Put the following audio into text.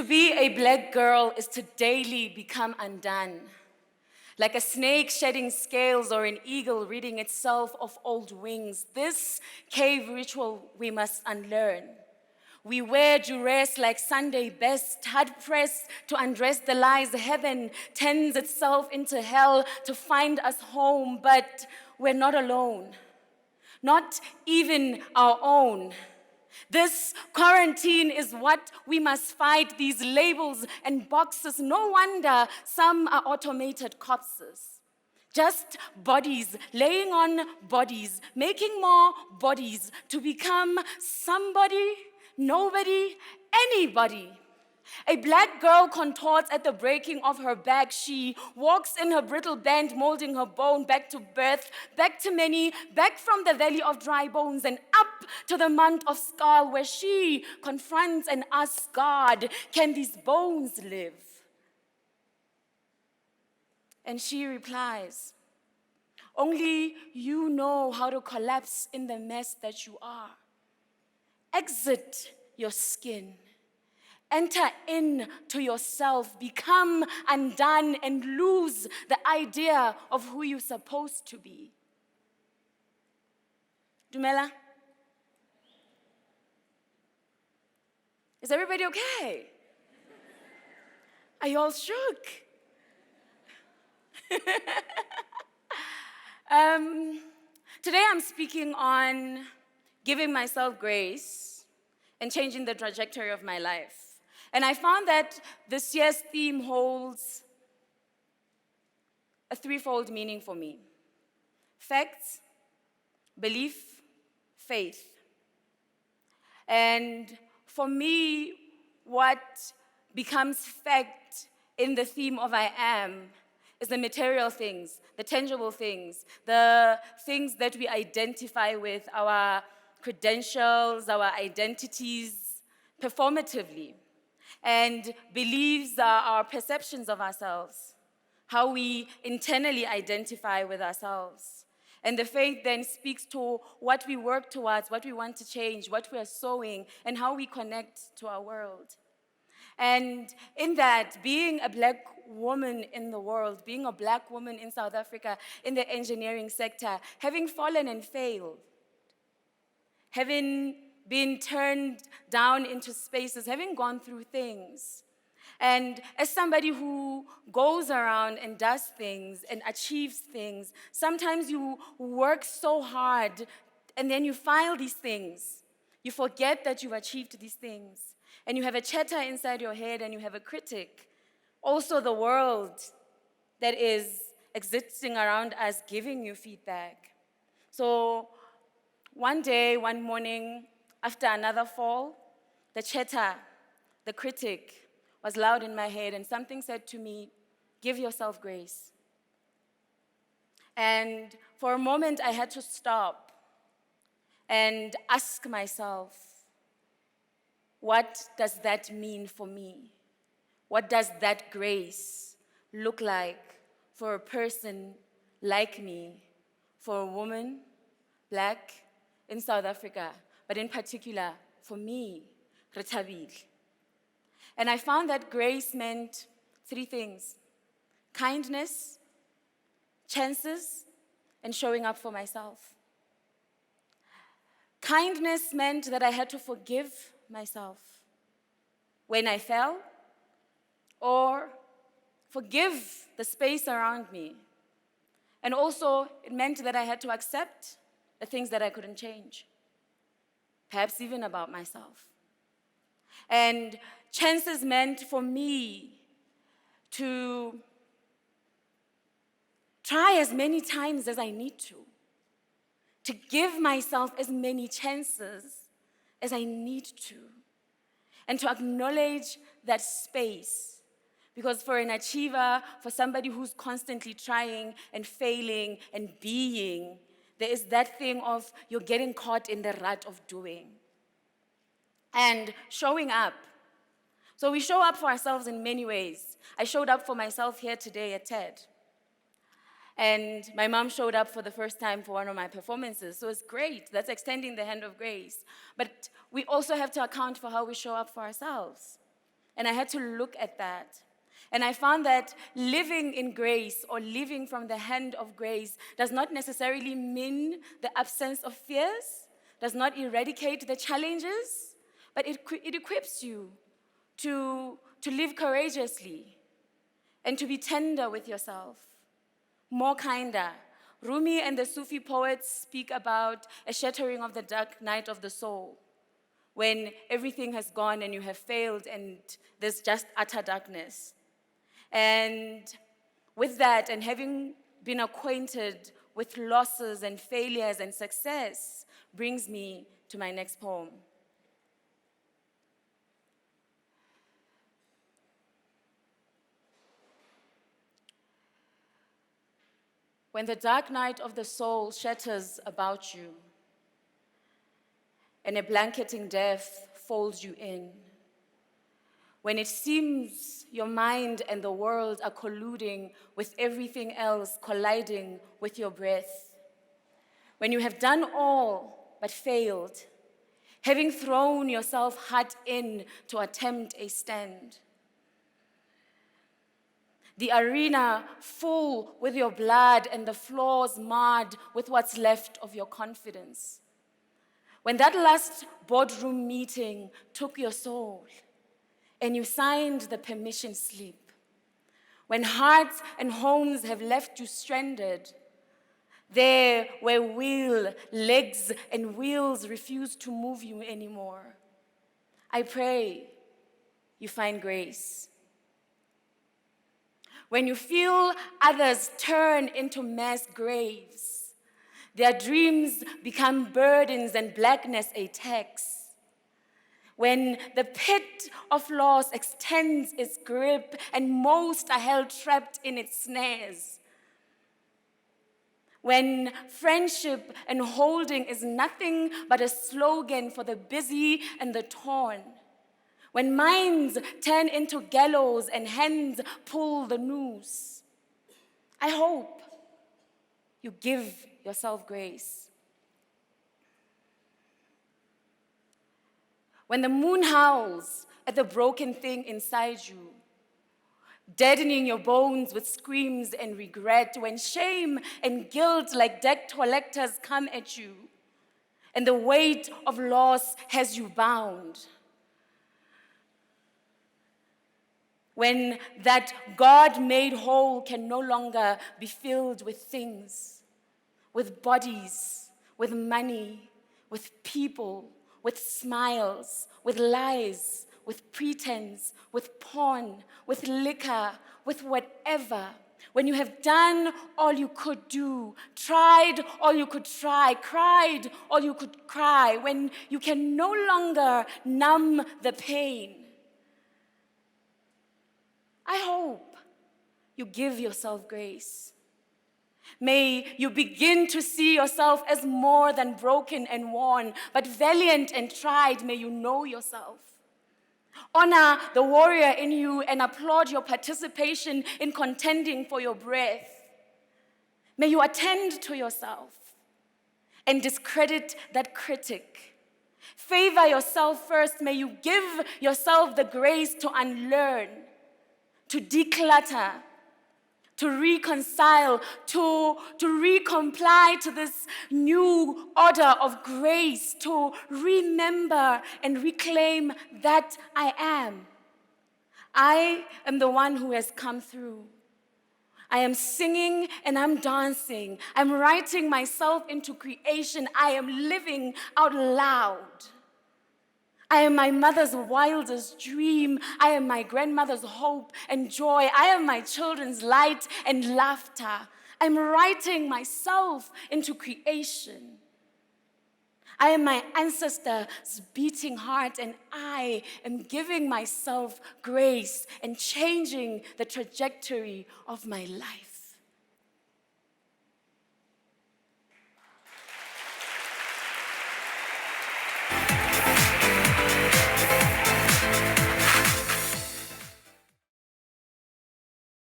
To be a black girl is to daily become undone. Like a snake shedding scales or an eagle ridding itself of old wings. This cave ritual we must unlearn. We wear duress like Sunday best, hard-pressed to undress the lies. Heaven tends itself into hell to find us home, but we're not alone. Not even our own. This quarantine is what we must fight, these labels and boxes. No wonder some are automated corpses. Just bodies laying on bodies, making more bodies to become somebody, nobody, anybody. A black girl contorts at the breaking of her back. She walks in her brittle band, molding her bone back to birth, back to many, back from the valley of dry bones and up to the mount of skull where she confronts and asks God, can these bones live? And she replies, only you know how to collapse in the mess that you are. Exit your skin. Enter into yourself, become undone, and lose the idea of who you're supposed to be. Dumela? Is everybody okay? Are you all shook? Today I'm speaking on giving myself grace and changing the trajectory of my life. And I found that this year's theme holds a threefold meaning for me. Facts, belief, faith. And for me, what becomes fact in the theme of I am is the material things, the tangible things, the things that we identify with, our credentials, our identities, performatively. And beliefs are our perceptions of ourselves, how we internally identify with ourselves. And the faith then speaks to what we work towards, what we want to change, what we are sowing, and how we connect to our world. And in that, being a black woman in the world, being a black woman in South Africa, in the engineering sector, having fallen and failed, having been turned down into spaces, having gone through things. And as somebody who goes around and does things and achieves things, sometimes you work so hard and then you file these things. You forget that you've achieved these things. And you have a chatter inside your head and you have a critic. Also the world that is existing around us giving you feedback. So one day, one morning, after another fall, the chatter, the critic, was loud in my head, and something said to me, give yourself grace. And for a moment, I had to stop and ask myself, what does that mean for me? What does that grace look like for a person like me, for a woman, black, in South Africa? But in particular, for me, Rethabile. And I found that grace meant three things: kindness, chances, and showing up for myself. Kindness meant that I had to forgive myself when I fell, or forgive the space around me. And also, it meant that I had to accept the things that I couldn't change. Perhaps even about myself. And chances meant for me to try as many times as I need to give myself as many chances as I need to, and to acknowledge that space. Because for an achiever, for somebody who's constantly trying and failing and being, there is that thing of you're getting caught in the rut of doing. And showing up. So we show up for ourselves in many ways. I showed up for myself here today at TED. And my mom showed up for the first time for one of my performances. So it's great. That's extending the hand of grace. But we also have to account for how we show up for ourselves. And I had to look at that. And I found that living in grace or living from the hand of grace does not necessarily mean the absence of fears, does not eradicate the challenges, but it equips you to live courageously and to be tender with yourself, more kinder. Rumi and the Sufi poets speak about a shattering of the dark night of the soul, when everything has gone and you have failed and there's just utter darkness. And with that, and having been acquainted with losses and failures and success, brings me to my next poem. When the dark night of the soul shatters about you, and a blanketing death folds you in, when it seems your mind and the world are colluding with everything else, colliding with your breath, when you have done all but failed, having thrown yourself hard in to attempt a stand, the arena full with your blood and the floors marred with what's left of your confidence, when that last boardroom meeting took your soul and you signed the permission slip, when hearts and homes have left you stranded, there where legs and wheels refuse to move you anymore, I pray you find grace. When you feel others turn into mass graves, their dreams become burdens and blackness a tax, when the pit of loss extends its grip and most are held trapped in its snares, when friendship and holding is nothing but a slogan for the busy and the torn, when minds turn into gallows and hands pull the noose, I hope you give yourself grace. When the moon howls at the broken thing inside you, deadening your bones with screams and regret, when shame and guilt like debt collectors come at you, and the weight of loss has you bound, when that God-made hole can no longer be filled with things, with bodies, with money, with people, with smiles, with lies, with pretense, with porn, with liquor, with whatever. When you have done all you could do, tried all you could try, cried all you could cry, when you can no longer numb the pain, I hope you give yourself grace. May you begin to see yourself as more than broken and worn, but valiant and tried. May you know yourself. Honor the warrior in you and applaud your participation in contending for your breath. May you attend to yourself and discredit that critic. Favor yourself first. May you give yourself the grace to unlearn, to declutter, to reconcile, to recomply to this new order of grace, to remember and reclaim that I am. I am the one who has come through. I am singing and I'm dancing. I'm writing myself into creation. I am living out loud. I am my mother's wildest dream. I am my grandmother's hope and joy. I am my children's light and laughter. I'm writing myself into creation. I am my ancestor's beating heart, and I am giving myself grace and changing the trajectory of my life.